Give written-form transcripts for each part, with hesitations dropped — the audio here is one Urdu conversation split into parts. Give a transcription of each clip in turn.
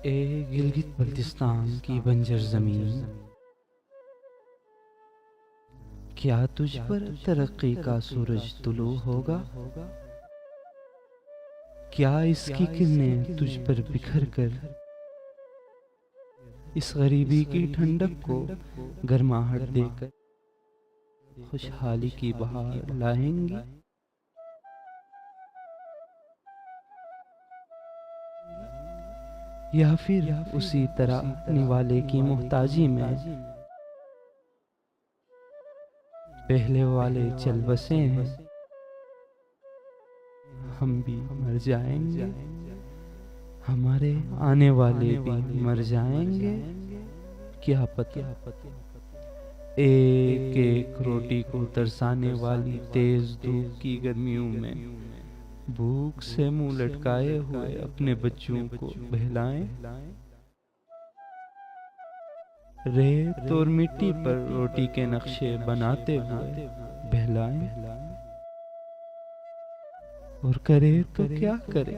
اے گلگت بلتستان کی بنجر زمین، کیا تجھ پر ترقی کا سورج طلوع ہوگا؟ کیا اس کی کرنیں تجھ پر بکھر کر اس غریبی کی ٹھنڈک کو گرماہٹ دے کر خوشحالی کی بہار لائیں گی؟ یا پھر اسی طرح نوالے کی محتاجی میں پہلے والے چل بسے ہیں، ہم بھی مر جائیں گے، ہمارے آنے والے بھی مر جائیں گے، کیا پتہ۔ ایک ایک روٹی کو ترسانے والی تیز دھوپ کی گرمیوں میں بھوک سے منہ لٹکائے ہوئے اپنے بچوں کو بہلائیں، ریت اور مٹی پر روٹی کے نقشے بناتے ہوئے بہلائیں، اور کرے تو کیا کرے،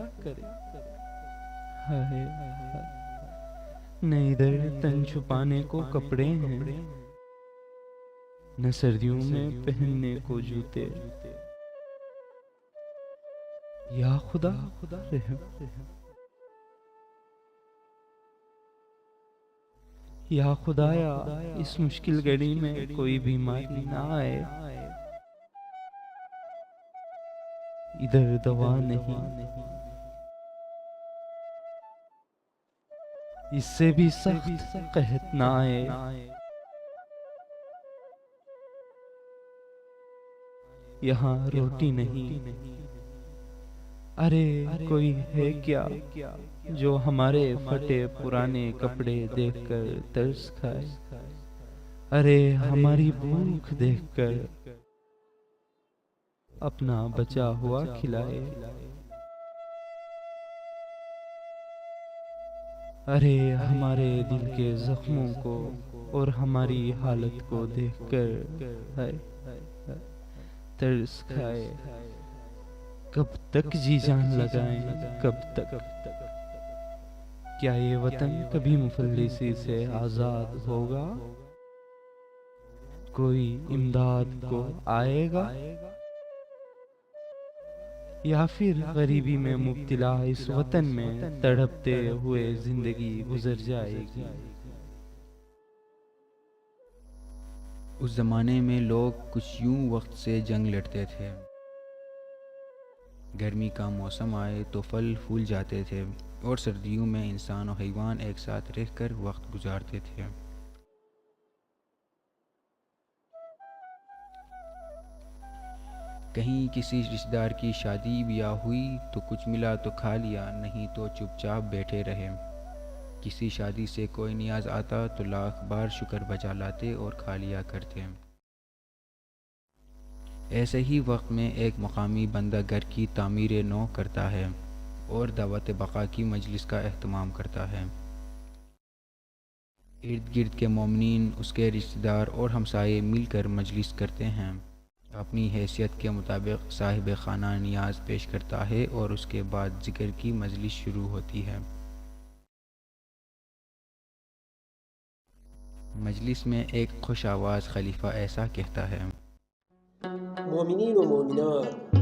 ہائے نہ ادھر تن چھپانے کو کپڑے ہیں، نہ سردیوں میں پہننے کو جوتے، یا خدا رحم، یا خدایا اس مشکل گھڑی میں کوئی بیماری نہ آئے، ادھر دوا نہیں، اس سے بھی سخت قحط نہ آئے، یہاں روٹی نہیں، ارے کوئی ہے کیا جو ہمارے پھٹے پرانے کپڑے دیکھ کر ترس کھائے، ارے ہماری بھوک دیکھ کر اپنا بچا ہوا کھلائے، ارے ہمارے دل کے زخموں کو اور ہماری حالت کو دیکھ کر ہائے ترس کھائے، کب تک جی جان لگائیں، کب تک؟ کیا یہ وطن کبھی مفلسی سے آزاد ہوگا؟ کوئی امداد کو آئے گا؟ یا پھر غریبی میں مبتلا اس وطن میں تڑپتے ہوئے زندگی گزر جائے گی؟ اس زمانے میں لوگ کچھ یوں وقت سے جنگ لڑتے تھے، گرمی کا موسم آئے تو پھل پھول جاتے تھے، اور سردیوں میں انسان و حیوان ایک ساتھ رہ کر وقت گزارتے تھے۔ کہیں کسی رشتہ دار کی شادی بیاہ ہوئی تو کچھ ملا تو کھا لیا، نہیں تو چپ چاپ بیٹھے رہے۔ کسی شادی سے کوئی نیاز آتا تو لاکھ بار شکر بجا لاتے اور کھا لیا کرتے۔ ایسے ہی وقت میں ایک مقامی بندہ گھر کی تعمیر نو کرتا ہے اور دعوت بقا کی مجلس کا اہتمام کرتا ہے۔ ارد گرد کے مومنین، اس کے رشتہ دار اور ہمسائے مل کر مجلس کرتے ہیں، اپنی حیثیت کے مطابق صاحب خانہ نیاز پیش کرتا ہے اور اس کے بعد ذکر کی مجلس شروع ہوتی ہے۔ مجلس میں ایک خوش آواز خلیفہ ایسا کہتا ہے: مومنین و مومنات،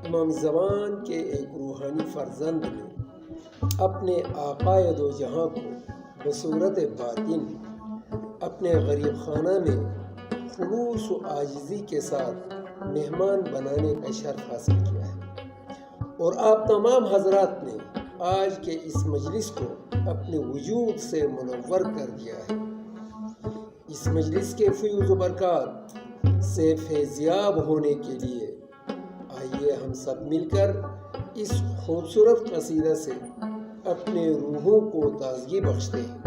امام زمان کے ایک روحانی فرزند نے اپنے آقائے دو جہاں کو بصورت باطن اپنے غریب خانہ میں خلوص و عاجزی کے ساتھ مہمان بنانے کا شرف حاصل کیا ہے، اور آپ تمام حضرات نے آج کے اس مجلس کو اپنے وجود سے منور کر دیا ہے۔ اس مجلس کے فیوز و برکات سے فیضیاب ہونے کے لیے آئیے ہم سب مل کر اس خوبصورت قصیدہ سے اپنے روحوں کو تازگی بخشتے ہیں۔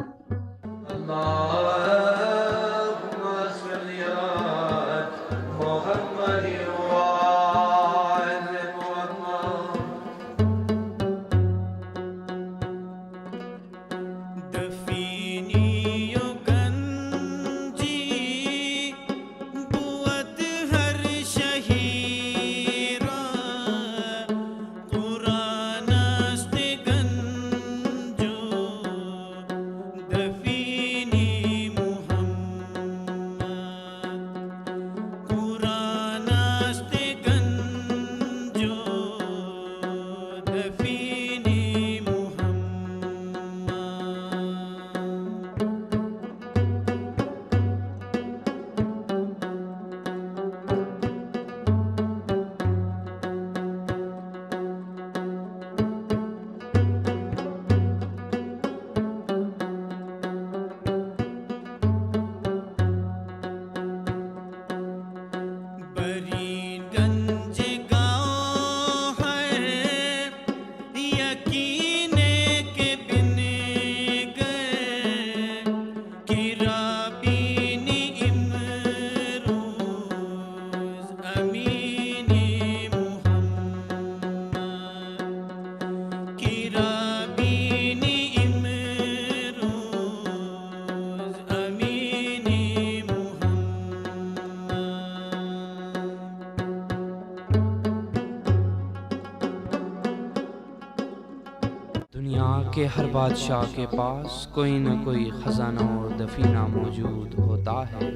کہ ہر بادشاہ کے پاس کوئی نہ کوئی خزانہ و دفینہ موجود ہوتا ہے،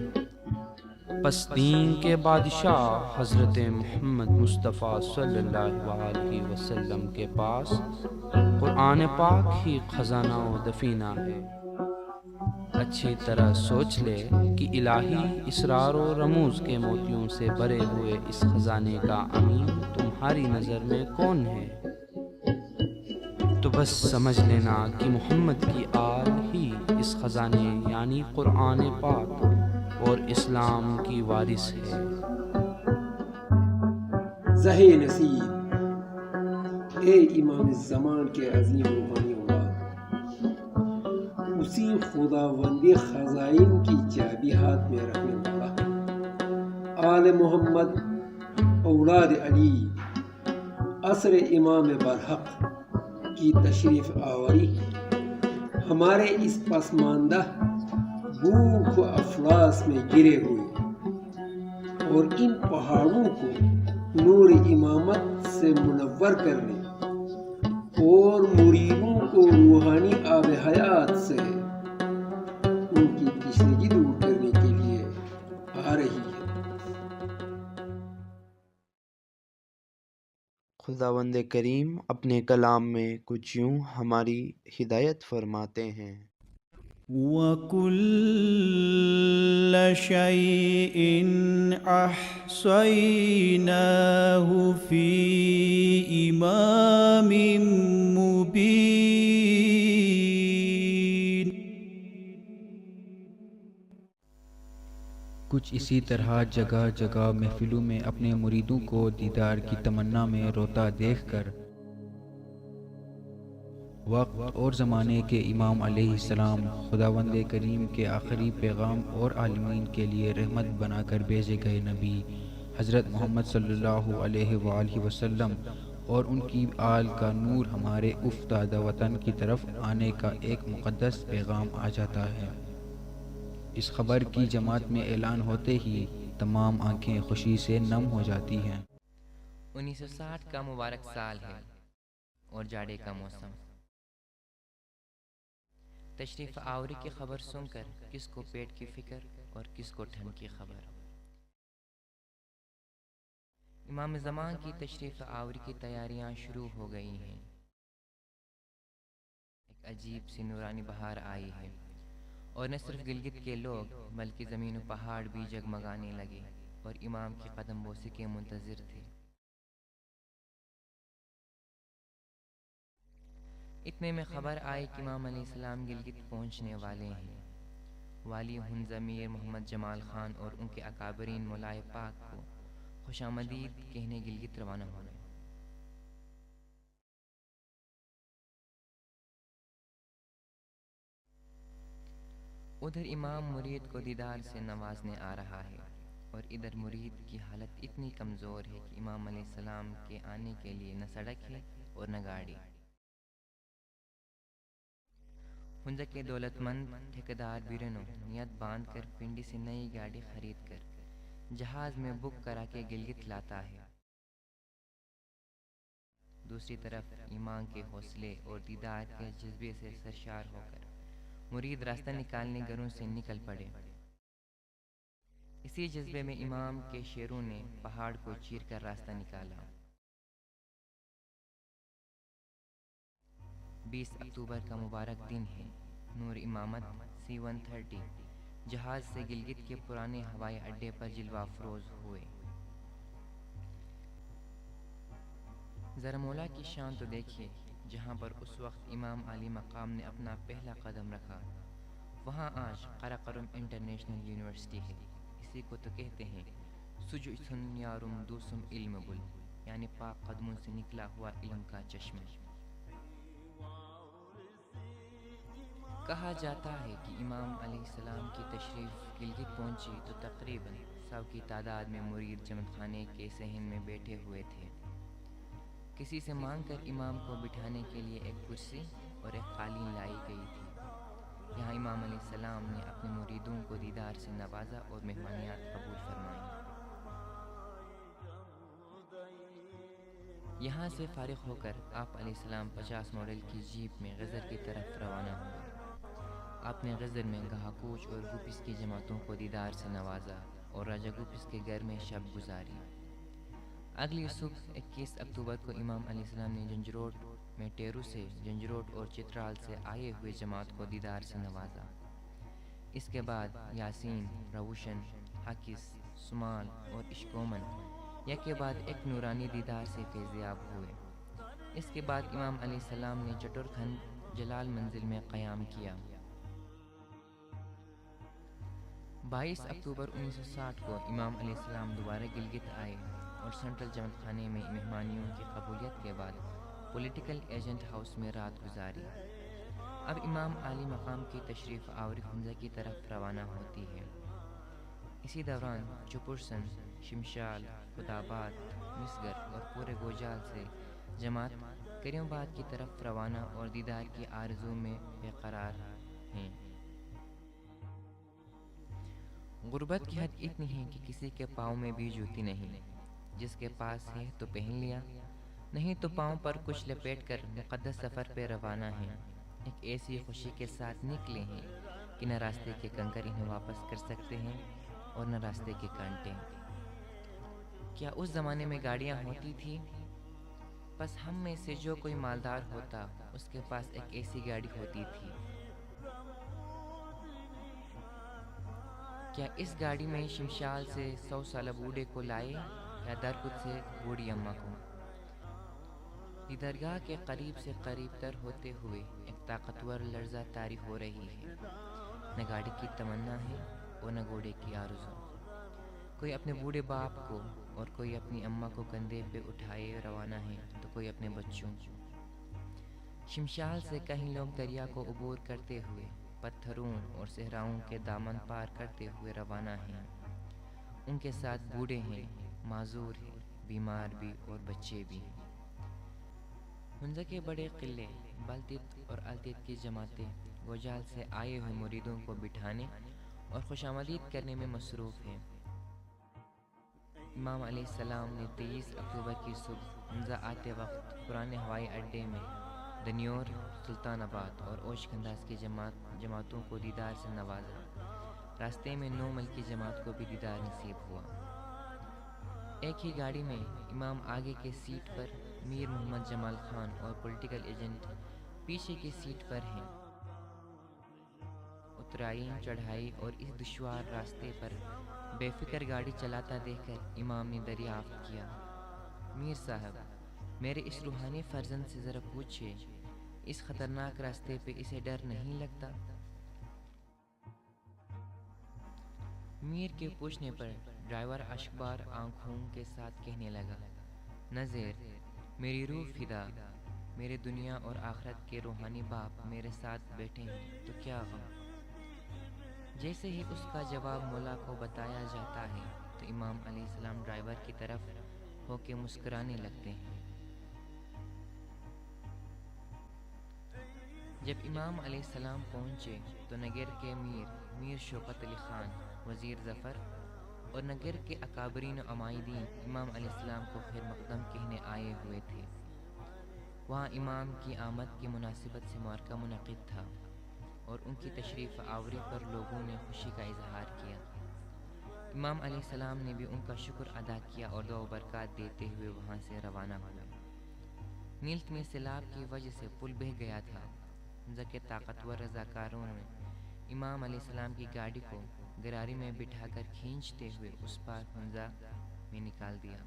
پس دین کے بادشاہ حضرت محمد مصطفیٰ صلی اللہ علیہ وسلم کے پاس قرآن پاک ہی خزانہ و دفینہ ہے۔ اچھی طرح سوچ لے کہ الہی اسرار و رموز کے موتیوں سے بھرے ہوئے اس خزانے کا امین تمہاری نظر میں کون ہے؟ تو بس سمجھ لینا کہ محمد کی آل ہی اس خزانے یعنی قرآن پاک اور اسلام کی وارث ہے۔ زہے نصیب، اے امام زمان کے عظیم روحانی اولاد، اسی خداوندی خزائن کی چابی ہاتھ میں رکھنے والا، آل محمد، اولاد علی، عصر امام برحق کی تشریف آوری ہمارے اس پسماندہ بھوک و افلاس میں گرے ہوئے اور ان پہاڑوں کو نور امامت سے منور کرنے اور مریدوں کو روحانی آب حیات سے ان کی تشنگی دور کرنے کے لیے آ رہی ہے۔ خداوند کریم اپنے کلام میں کچھ یوں ہماری ہدایت فرماتے ہیں۔ وَكُلَّ شَيْءٍ أَحْصَيْنَاهُ فِي إِمَامٍ مُبِينٍ۔ کچھ اسی طرح جگہ جگہ محفلوں میں اپنے مریدوں کو دیدار کی تمنا میں روتا دیکھ کر وقت اور زمانے کے امام علیہ السلام خداوند کریم کے آخری پیغام اور عالمین کے لیے رحمت بنا کر بھیجے گئے نبی حضرت محمد صلی اللہ علیہ وآلہ وسلم اور ان کی آل کا نور ہمارے افتادہ وطن کی طرف آنے کا ایک مقدس پیغام آ جاتا ہے۔ اس خبر کی جماعت میں اعلان ہوتے ہی تمام آنکھیں خوشی سے نم ہو جاتی ہیں۔ 1960 کا مبارک سال ہے اور جاڑے کا موسم۔ تشریف آوری کی خبر سن کر کس کو پیٹ کی فکر اور کس کو ٹھنڈ کی خبر۔ امام زمان کی تشریف آوری کی تیاریاں شروع ہو گئی ہیں۔ ایک عجیب سی نورانی بہار آئی ہے اور نہ صرف گلگت کے لوگ بلکہ زمین و پہاڑ بھی جگمگانے لگے اور امام کی قدم بوسی کے منتظر تھے۔ اتنے میں خبر آئی کہ امام علیہ السلام گلگت پہنچنے والے ہیں۔ والی ہند ضمیر محمد جمال خان اور ان کے اکابرین مولائے پاک کو خوش آمدید کہنے گلگت روانہ ہو گئے۔ ادھر امام مرید کو دیدار سے نوازنے آ رہا ہے اور ادھر مرید کی حالت اتنی کمزور ہے کہ امام علیہ السلام کے آنے کے لیے نہ سڑک ہے اور نہ گاڑی۔ ہنزا کے دولت مند ٹھیکیدار بیرنو نیت باندھ کر پنڈی سے نئی گاڑی خرید کر جہاز میں بک کرا کے گلگت لاتا ہے۔ دوسری طرف ایمان کے حوصلے اور دیدار کے جذبے سے سرشار ہو کر مرید راستہ نکالنے گھروں سے نکل پڑے۔ اسی جذبے میں امام کے شیروں نے پہاڑ کو چیر کر راستہ نکالا۔ 20 اکتوبر کا مبارک دن ہے۔ نور امامت C-130 جہاز سے گلگت کے پرانے ہوائی اڈے پر جلوہ افروز ہوئے۔ ذرا مولا کی شان تو دیکھیے، جہاں پر اس وقت امام علی مقام نے اپنا پہلا قدم رکھا وہاں آج قراقرم انٹرنیشنل یونیورسٹی ہے۔ اسی کو تو کہتے ہیں سجعتن یارم دوسم علم بل، یعنی پاک قدموں سے نکلا ہوا علم کا چشمہ۔ کہا جاتا ہے کہ امام علیہ السلام کی تشریف گلگت پہنچی تو تقریباً 100 کی تعداد میں مرید جمع خانے کے صحن میں بیٹھے ہوئے تھے۔ کسی سے مانگ کر امام کو بٹھانے کے لیے ایک کرسی اور ایک قالین لائی گئی تھی۔ یہاں امام علیہ السلام نے اپنے مریدوں کو دیدار سے نوازا اور مہمانیات قبول فرمائیں۔ یہاں سے فارغ ہو کر آپ علیہ السلام 50 ماڈل کی جیپ میں غزر کی طرف روانہ ہوئے۔ آپ نے غزر میں گہاکوچ اور گوپس کی جماعتوں کو دیدار سے نوازا اور راجہ گوپس کے گھر میں شب گزاری۔ اگلی صبح 21 اکتوبر کو امام علیہ السلام نے جنجروٹ میں ٹیرو سے، جنجروٹ اور چترال سے آئے ہوئے جماعت کو دیدار سے نوازا۔ اس کے بعد یاسین، روشن، حکس، سمال اور اشکومن یک کے بعد ایک نورانی دیدار سے فیضیاب ہوئے۔ اس کے بعد امام علیہ السلام نے چٹورکھنڈ جلال منزل میں قیام کیا۔ 22 اکتوبر 1960 کو امام علیہ السلام دوبارہ گلگت آئے اور سینٹرل جماعت خانے میں مہمانیوں کی قبولیت کے بعد پولیٹیکل ایجنٹ ہاؤس میں رات گزاری۔ اب امام عالی مقام کی تشریف آوری حمزہ کی طرف روانہ ہوتی ہے۔ اسی دوران چپرسن، شمشال، خداباد، مسگر اور پورے گوجال سے جماعت کریم آباد کی طرف روانہ اور دیدار کی آرزو میں بے قرار ہیں۔ غربت کی حد اتنی ہے کہ کسی کے پاؤں میں بھی جوتی نہیں، جس کے پاس ہے تو پہن لیا، نہیں تو پاؤں پر کچھ لپیٹ کر مقدس سفر پہ روانہ ہیں۔ ایک ایسی خوشی کے ساتھ نکلے ہیں کہ نہ راستے کے کنکر انہیں واپس کر سکتے ہیں اور نہ راستے کے کانٹے۔ کیا اس زمانے میں گاڑیاں ہوتی تھی؟ بس ہم میں سے جو کوئی مالدار ہوتا اس کے پاس ایک ایسی گاڑی ہوتی تھی۔ کیا اس گاڑی میں شمشال سے 100 سالہ بوڑھے کو لائے یا درکت سے بوڑھی اماں کو؟ دیدارگاہ کے قریب سے قریب تر ہوتے ہوئے ایک طاقتور لرزہ طاری ہو رہی ہے۔ نہ گاڑی کی تمنا ہے اور نہ گھوڑے کی آرزو۔ کوئی اپنے بوڑھے باپ کو اور کوئی اپنی اماں کو کندھے پہ اٹھائے روانہ ہے تو کوئی اپنے بچوں کو۔ شمشال سے کہیں لوگ دریا کو عبور کرتے ہوئے پتھروں اور صحراؤں کے دامن پار کرتے ہوئے روانہ ہیں۔ ان کے ساتھ بوڑھے ہیں، معذور ہیں، بیمار بھی اور بچے بھی ہیں۔ حمزہ کے بڑے قلعے بلتت اور التت کی جماعتیں گوجال سے آئے ہوئے مریدوں کو بٹھانے اور خوش آمدید کرنے میں مصروف ہیں۔ امام علیہ السلام نے 23 اکتوبر کی صبح حمزہ آتے وقت پرانے ہوائی اڈے میں دنیور، سلطان آباد اور اوش کنداز کی جماعتوں کو دیدار سے نوازا۔ راستے میں 9 مل کی جماعت کو بھی دیدار نصیب ہوا۔ ایک ہی گاڑی میں امام آگے کے سیٹ پر، میر محمد جمال خان اور پولیٹیکل ایجنٹ پیچھے کی سیٹ پر ہیں۔ اترائی، چڑھائی اور اس دشوار راستے پر بے فکر گاڑی چلاتا دیکھ کر امام نے دریافت کیا، میر صاحب، میرے اس روحانی فرزند سے ذرا پوچھے، اس خطرناک راستے پہ اسے ڈر نہیں لگتا؟ میر کے پوچھنے پر ڈرائیور اشکبار آنکھوں کے ساتھ کہنے لگا، نذیر، میری روح فدا، میرے دنیا اور آخرت کے روحانی باپ میرے ساتھ بیٹھے ہیں تو کیا غم۔ جیسے ہی اس کا جواب مولا کو بتایا جاتا ہے تو امام علیہ السلام ڈرائیور کی طرف ہو کے مسکرانے لگتے ہیں۔ جب امام علیہ السلام پہنچے تو نگر کے میر شوکت علی خان، وزیر ظفر اور نگر کے اکابرین و عمائدین امام علیہ السلام کو خیر مقدم کہنے آئے ہوئے تھے۔ وہاں امام کی آمد کی مناسبت سے معرکہ منعقد تھا اور ان کی تشریف آوری پر لوگوں نے خوشی کا اظہار کیا۔ امام علیہ السلام نے بھی ان کا شکر ادا کیا اور دعا و برکات دیتے ہوئے وہاں سے روانہ ہوئے۔ نیلت میں سیلاب کی وجہ سے پل بہہ گیا تھا۔ حمزہ کے طاقتور رضاکاروں نے امام علیہ السلام کی گاڑی کو گراری میں بٹھا کر کھینچتے ہوئے اس پار حمزہ میں نکال دیا۔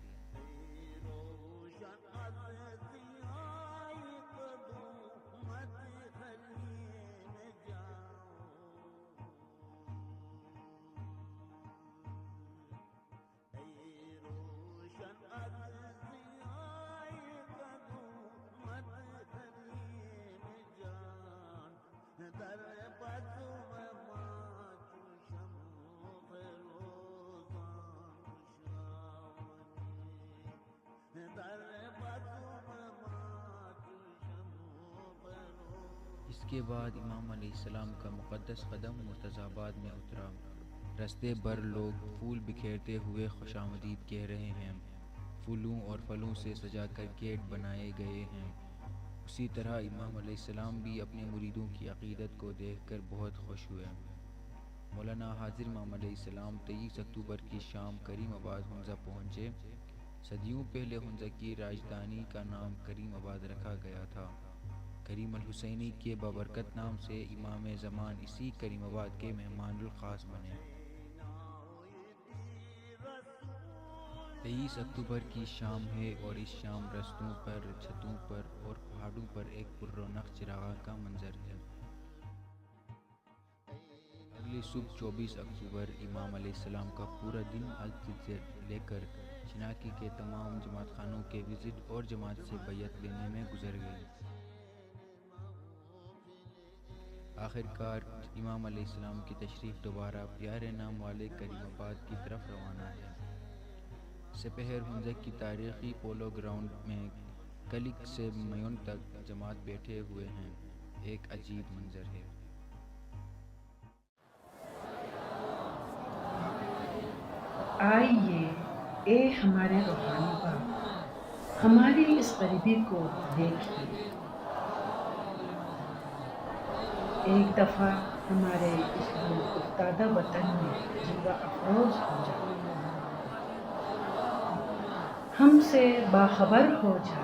اس کے بعد امام علیہ السلام کا مقدس قدم مرتضی آباد میں اترا۔ رستے بھر لوگ پھول بکھیرتے ہوئے خوش آمدید کہہ رہے ہیں۔ پھولوں اور پھلوں سے سجا کر گیٹ بنائے گئے ہیں۔ اسی طرح امام علیہ السلام بھی اپنے مریدوں کی عقیدت کو دیکھ کر بہت خوش ہوئے۔ مولانا حاضر امام علیہ السلام 23 اکتوبر کی شام کریم آباد ہنزہ پہنچے۔ صدیوں پہلے ہنزہ کی راجدھانی کا نام کریم آباد رکھا گیا تھا۔ کریم الحسینی کے بابرکت نام سے امام زمان اسی کریم آباد کے مہمان الخاص بنے۔ 23 اکتوبر کی شام ہے اور اس شام رستوں پر، چھتوں پر اور پہاڑوں پر ایک پر رونق چراغاں کا منظر ہے۔ اگلی صبح 24 اکتوبر امام علیہ السلام کا پورا دن مسجد سے لے کر چناکی کے تمام جماعت خانوں کے وزٹ اور جماعت سے بیعت لینے میں گزر گئے۔ آخر کار امام علیہ السلام کی تشریف دوبارہ پیارے نام والے کریم آباد کی طرف روانہ ہے۔ سپہر ہنزہ کی تاریخی پولو گراؤنڈ میں کلک سے میون تک جماعت بیٹھے ہوئے ہیں۔ ایک عجیب منظر ہے۔ آئیے اے ہمارے روحانی باپ، ہماری اس غریبی کو دیکھیے۔ ایک دفعہ ہمارے اس دور افتادہ وطن میں جلوہ افروز ہو جا، ہم سے باخبر ہو جا۔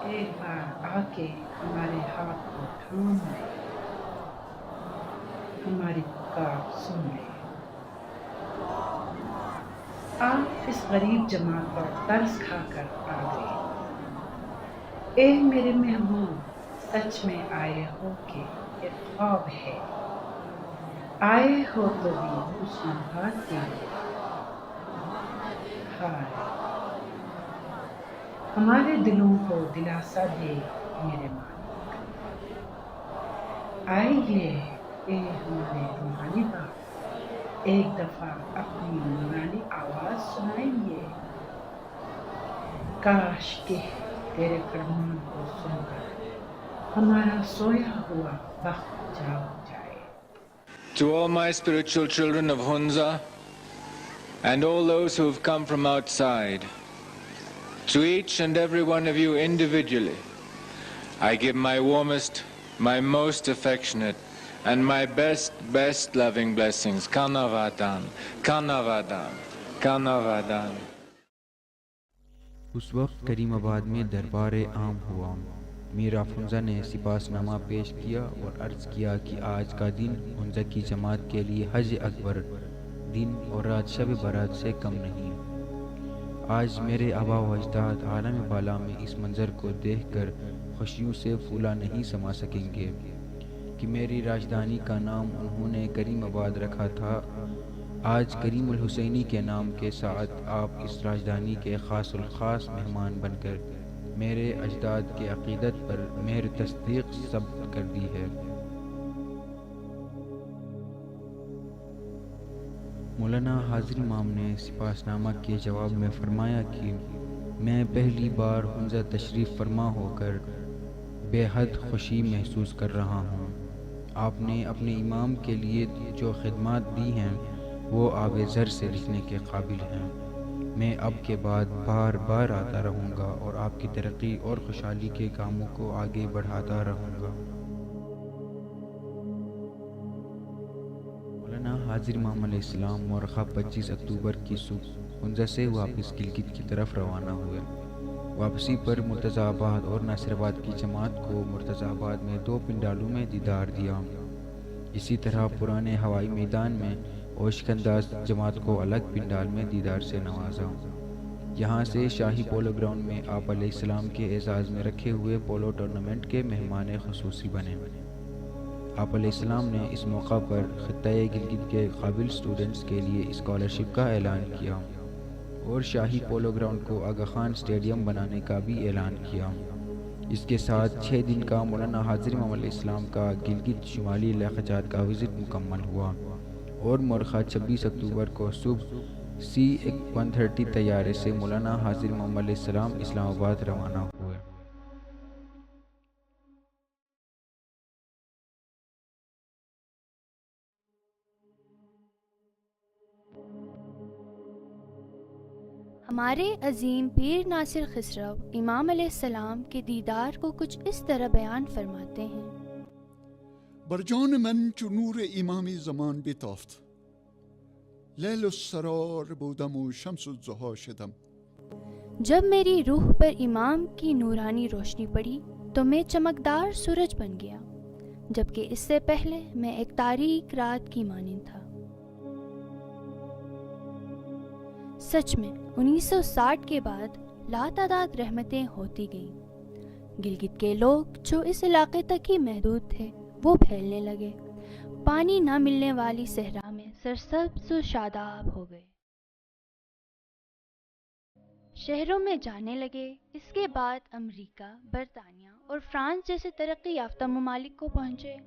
ایک بار آ کے ہمارے ہاتھ کو تھام لے، ہماری پکار سن لے۔ آپ اس غریب جماعت پر ترس کھا کر آ گئے۔ اے میرے محبوب، سچ میں آئے ہو کہ یہ خواب ہے؟ آئے ہو تو بھی اس ملاقات کے لیے؟ ہائے، ہمارے دلوں کو دلاسا دے میرے مالک۔ آئیے اے ہمارے روحانی باپ، ایک دفعہ اپنی نورانی آواز سنائیے۔ کاش کہ تیرے فرمان کو سن کر ہمارا سویا ہوا وقت جاگ جائے۔ To all my spiritual children of Hunza and all those who have come from outside, to each and every one of you individually, I give my warmest, my most affectionate, and my best loving blessings. Kanavadan, Kanavadan, Kanavadan. اس وقت کریم آباد میں دربار عام ہوا۔ میر حنزہ نے سپاس نامہ پیش کیا اور عرض کیا کہ آج کا دن حنزہ کی جماعت کے لیے حج اکبر دن اور رات شب برات سے کم نہیں۔ آج میرے آبا و اجداد عالم بالا میں اس منظر کو دیکھ کر خوشیوں سے پھولا نہیں سما سکیں گے کہ میری راجدھانی کا نام انہوں نے کریم آباد رکھا تھا۔ آج کریم الحسینی کے نام کے ساتھ آپ اس راجدھانی کے خاص الخاص مہمان بن کر میرے اجداد کے عقیدت پر مہر تصدیق ثبت کر دی ہے۔ مولانا حاضر امام نے سپاس نامہ کے جواب میں فرمایا کہ میں پہلی بار حنزہ تشریف فرما ہو کر بے حد خوشی محسوس کر رہا ہوں۔ آپ نے اپنے امام کے لیے جو خدمات دی ہیں وہ آب زر سے لکھنے کے قابل ہیں۔ میں اب کے بعد بار بار آتا رہوں گا اور آپ کی ترقی اور خوشحالی کے کاموں کو آگے بڑھاتا رہوں گا۔ مولانا حاضر امام علیہ السلام مورخہ 25 اکتوبر کی صبح حنزہ سے واپس گلگت کی طرف روانہ ہوئے۔ واپسی پر مرتضی آباد اور ناصر آباد کی جماعت کو مرتضی آباد میں 2 پنڈالوں میں دیدار دیا۔ اسی طرح پرانے ہوائی میدان میں اوشک انداز جماعت کو الگ پنڈال میں دیدار سے نوازا۔ یہاں سے شاہی پولو گراؤنڈ میں آپ علیہ السلام کے اعزاز میں رکھے ہوئے پولو ٹورنامنٹ کے مہمان خصوصی بنے۔ آپ علیہ السلام نے اس موقع پر خطۂ گلگت کے قابل سٹوڈنٹس کے لیے اسکالرشپ کا اعلان کیا اور شاہی پولو گراؤنڈ کو آغا خان اسٹیڈیم بنانے کا بھی اعلان کیا۔ اس کے ساتھ 6 دن کا مولانا حاضر امام علیہ السلام کا گلگت شمالی علاقہ کا وزٹ مکمل ہوا اور مورخہ 26 اکتوبر کو صبح C-130 طیارے سے مولانا حاضر امام علیہ السلام اسلام آباد روانہ ہوئے۔ ہمارے عظیم پیر ناصر خسرو امام علیہ السلام کے دیدار کو کچھ اس طرح بیان فرماتے ہیں: بر جان من چو نور امامی زمان بتافت، لیل السرار بودم و شمس الضحی شدم. جب میری روح پر امام کی نورانی روشنی پڑی تو میں چمکدار سورج بن گیا، جبکہ اس سے پہلے میں ایک تاریک رات کی مانند تھا. سچ میں 1960 کے بعد لاتعداد رحمتیں ہوتی گئیں. گلگت کے لوگ جو اس علاقے تک ہی محدود تھے وہ پھیلنے لگے، پانی نہ ملنے والی صحرا میں سرسبز و شاداب ہو گئے، شہروں میں جانے لگے. اس کے بعد امریکہ، برطانیہ اور فرانس جیسے ترقی یافتہ ممالک کو پہنچے.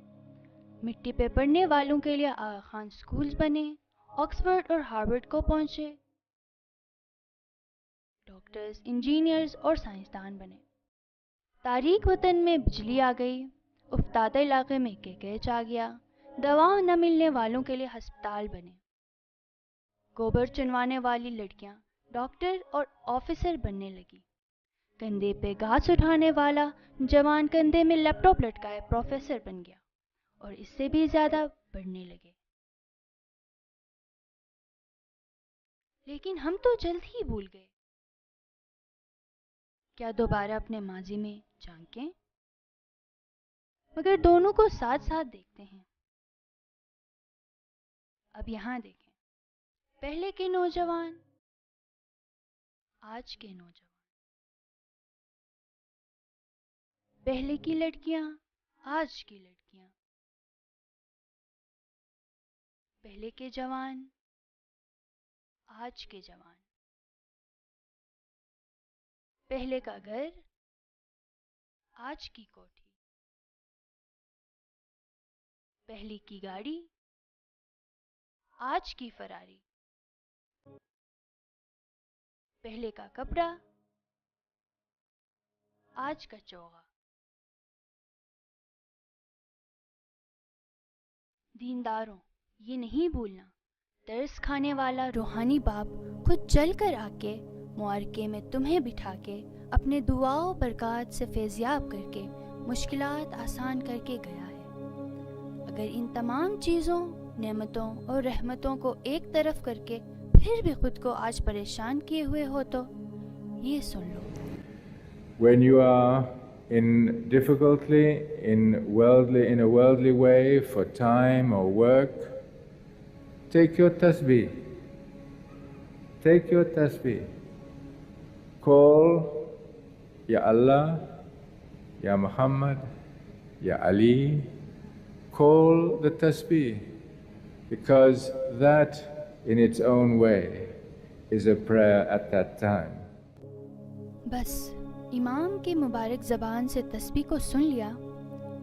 مٹی پہ پڑھنے والوں کے لیے آغا خان سکولز بنے، آکسفورڈ اور ہارورڈ کو پہنچے. ڈاکٹرز، انجینئرز اور سائنسدان بنے. تاریک وطن میں بجلی آ گئی، افتادہ علاقے میں کیکیچ آ گیا، دوا نہ ملنے والوں کے لیے ہسپتال بنے. گوبر چنوانے والی لڑکیاں ڈاکٹر اور آفیسر بننے لگی. کندھے پہ گھاس اٹھانے والا جوان کندھے میں لیپ ٹاپ لٹکائے پروفیسر بن گیا، اور اس سے بھی زیادہ بڑھنے لگے. لیکن ہم تو جلد ہی بھول گئے. کیا دوبارہ اپنے ماضی میں جھانکیں؟ مگر دونوں کو ساتھ ساتھ دیکھتے ہیں. اب یہاں دیکھیں، پہلے کے نوجوان، آج کے نوجوان، پہلے کی لڑکیاں، آج کی لڑکیاں، پہلے کے جوان، آج کے جوان، پہلے کا گھر، آج کی کوٹھی، پہلے کی گاڑی، آج کی فراری، پہلے کا کپڑا، آج کا چوغا. دینداروں، یہ نہیں بھولنا، ترس کھانے والا روحانی باپ خود چل کر آ کے معرکے میں تمہیں بٹھا کے اپنے دعاؤں برکات سے فیضیاب کر کے مشکلات آسان کر کے گیا ہے. اگر ان تمام چیزوں، نعمتوں اور رحمتوں کو ایک طرف کر کے پھر بھی خود کو آج پریشان کیے ہوئے ہو تو یہ سن لو. When you are in difficulty in a worldly way for time or work, take your tasbih. Take your tasbih. Call Ya Allah, Ya Muhammad, Ya Ali. Call the tasbih, because that in its own way is a prayer at that time. بس امام کے مبارک زبان سے تسبیح کو سن لیا،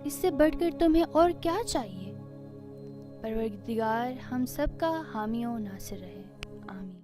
اس سے بڑھ کر تمہیں اور کیا چاہیے؟ پروردگار ہم سب کا حامی و ناصر رہے. آمین.